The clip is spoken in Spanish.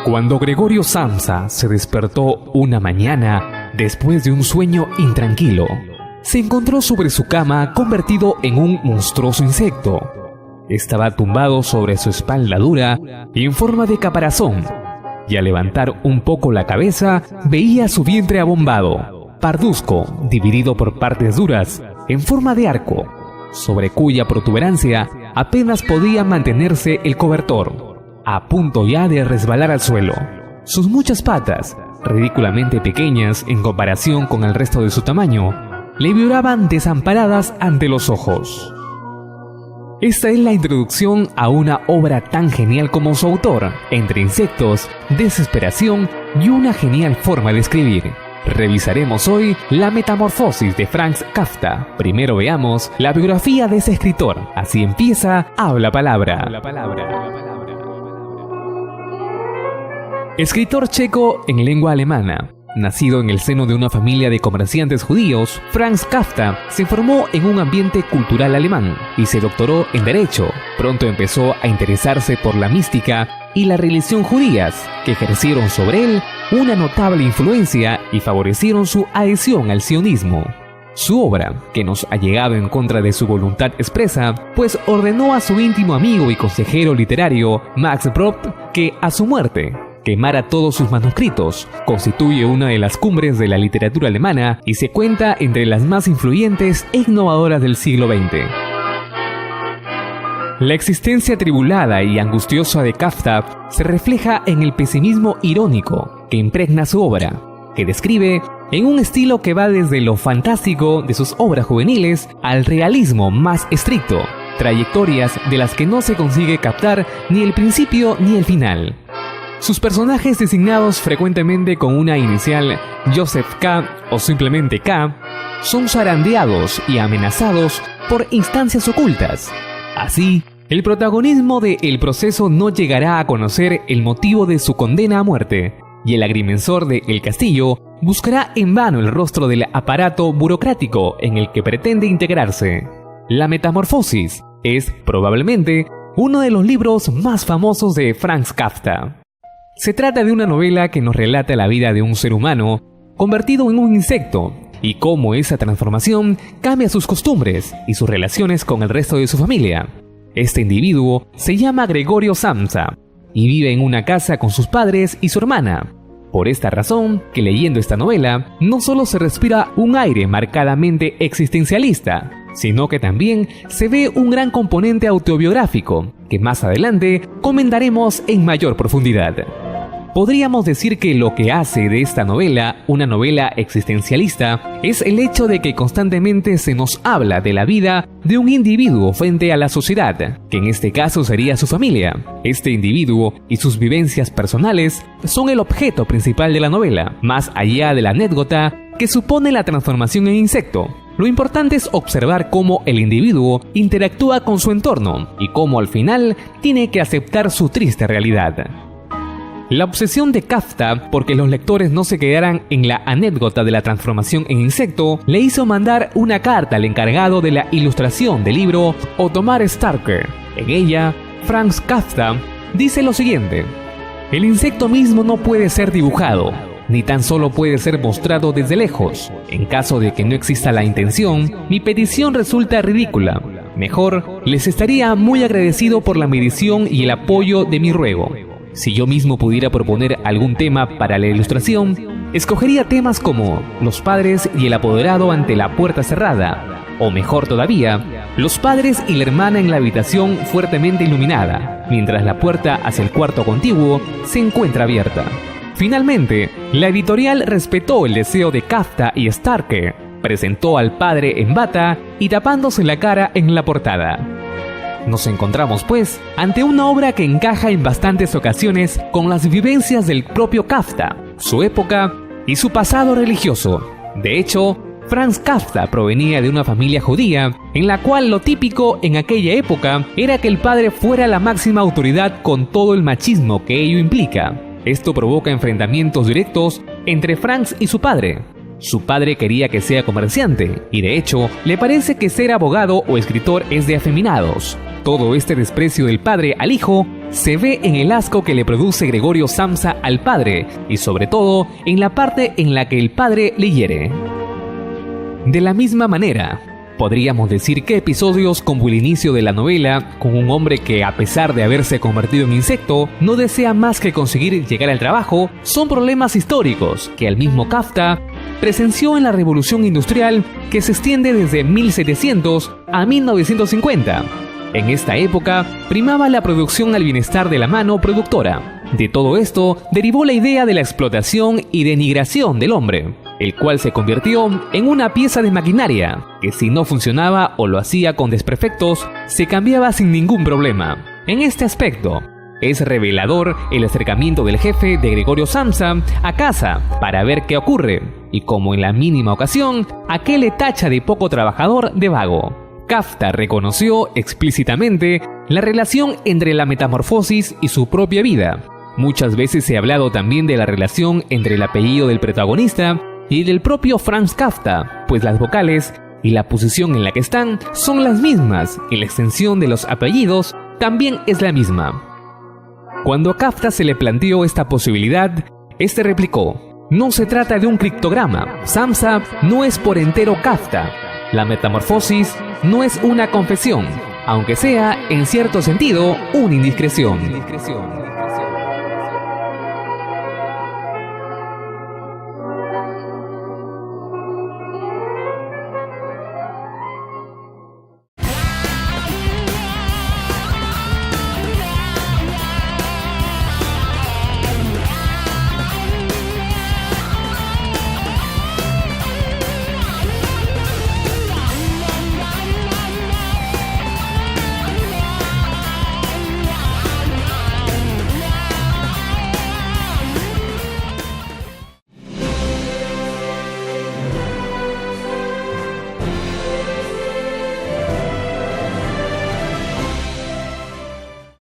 Cuando Gregorio Samsa se despertó una mañana después de un sueño intranquilo, se encontró sobre su cama convertido en un monstruoso insecto. Estaba tumbado sobre su espalda dura y en forma de caparazón, y al levantar un poco la cabeza veía su vientre abombado, parduzco, dividido por partes duras, en forma de arco, sobre cuya protuberancia apenas podía mantenerse el cobertor, a punto ya de resbalar al suelo. Sus muchas patas, ridículamente pequeñas en comparación con el resto de su tamaño, le vibraban desamparadas ante los ojos. Esta es la introducción a una obra tan genial como su autor, entre insectos, desesperación y una genial forma de escribir. Revisaremos hoy La Metamorfosis de Franz Kafka. Primero veamos la biografía de ese escritor. Así empieza Habla Palabra. Escritor checo en lengua alemana. Nacido en el seno de una familia de comerciantes judíos, Franz Kafka se formó en un ambiente cultural alemán y se doctoró en Derecho. Pronto empezó a interesarse por la mística y la religión judías, que ejercieron sobre él una notable influencia y favorecieron su adhesión al sionismo. Su obra, que nos ha llegado en contra de su voluntad expresa, pues ordenó a su íntimo amigo y consejero literario, Max Brod, que a su muerte quemara todos sus manuscritos, constituye una de las cumbres de la literatura alemana y se cuenta entre las más influyentes e innovadoras del siglo XX. La existencia atribulada y angustiosa de Kafka se refleja en el pesimismo irónico que impregna su obra, que describe en un estilo que va desde lo fantástico de sus obras juveniles al realismo más estricto, trayectorias de las que no se consigue captar ni el principio ni el final. Sus personajes, designados frecuentemente con una inicial Joseph K. o simplemente K, son zarandeados y amenazados por instancias ocultas. Así, el protagonismo de El Proceso no llegará a conocer el motivo de su condena a muerte, y el agrimensor de El Castillo buscará en vano el rostro del aparato burocrático en el que pretende integrarse. La Metamorfosis es, probablemente, uno de los libros más famosos de Franz Kafka. Se trata de una novela que nos relata la vida de un ser humano convertido en un insecto y cómo esa transformación cambia sus costumbres y sus relaciones con el resto de su familia. Este individuo se llama Gregorio Samsa y vive en una casa con sus padres y su hermana. Por esta razón, que leyendo esta novela, no solo se respira un aire marcadamente existencialista, sino que también se ve un gran componente autobiográfico, que más adelante comentaremos en mayor profundidad. Podríamos decir que lo que hace de esta novela una novela existencialista es el hecho de que constantemente se nos habla de la vida de un individuo frente a la sociedad, que en este caso sería su familia. Este individuo y sus vivencias personales son el objeto principal de la novela, más allá de la anécdota que supone la transformación en insecto. Lo importante es observar cómo el individuo interactúa con su entorno y cómo al final tiene que aceptar su triste realidad. La obsesión de Kafka porque los lectores no se quedaran en la anécdota de la transformación en insecto le hizo mandar una carta al encargado de la ilustración del libro, Ottomar Starker. En ella, Franz Kafka dice lo siguiente: el insecto mismo no puede ser dibujado, ni tan solo puede ser mostrado desde lejos. En caso de que no exista la intención, mi petición resulta ridícula. Mejor, les estaría muy agradecido por la medición y el apoyo de mi ruego. Si yo mismo pudiera proponer algún tema para la ilustración, escogería temas como los padres y el apoderado ante la puerta cerrada, o mejor todavía, los padres y la hermana en la habitación fuertemente iluminada, mientras la puerta hacia el cuarto contiguo se encuentra abierta. Finalmente, la editorial respetó el deseo de Kafka y Starker, presentó al padre en bata y tapándose la cara en la portada. Nos encontramos, pues, ante una obra que encaja en bastantes ocasiones con las vivencias del propio Kafka, su época y su pasado religioso. De hecho, Franz Kafka provenía de una familia judía, en la cual lo típico en aquella época era que el padre fuera la máxima autoridad con todo el machismo que ello implica. Esto provoca enfrentamientos directos entre Franz y su padre. Su padre quería que sea comerciante, y de hecho, le parece que ser abogado o escritor es de afeminados. Todo este desprecio del padre al hijo se ve en el asco que le produce Gregorio Samsa al padre y sobre todo en la parte en la que el padre le hiere. De la misma manera, podríamos decir que episodios como el inicio de la novela, con un hombre que a pesar de haberse convertido en insecto, no desea más que conseguir llegar al trabajo, son problemas históricos que el mismo Kafka presenció en la Revolución Industrial que se extiende desde 1700 a 1950. En esta época primaba la producción al bienestar de la mano productora. De todo esto derivó la idea de la explotación y denigración del hombre, el cual se convirtió en una pieza de maquinaria que si no funcionaba o lo hacía con desperfectos, se cambiaba sin ningún problema. En este aspecto, es revelador el acercamiento del jefe de Gregorio Samsa a casa para ver qué ocurre, y como en la mínima ocasión, aquel le tacha de poco trabajador de vago. Kafka reconoció explícitamente la relación entre la metamorfosis y su propia vida. Muchas veces se ha hablado también de la relación entre el apellido del protagonista y del propio Franz Kafka, pues las vocales y la posición en la que están son las mismas y la extensión de los apellidos también es la misma. Cuando a Kafka se le planteó esta posibilidad, este replicó: no se trata de un criptograma, Samsa no es por entero Kafka, la metamorfosis no es una confesión, aunque sea en cierto sentido una indiscreción.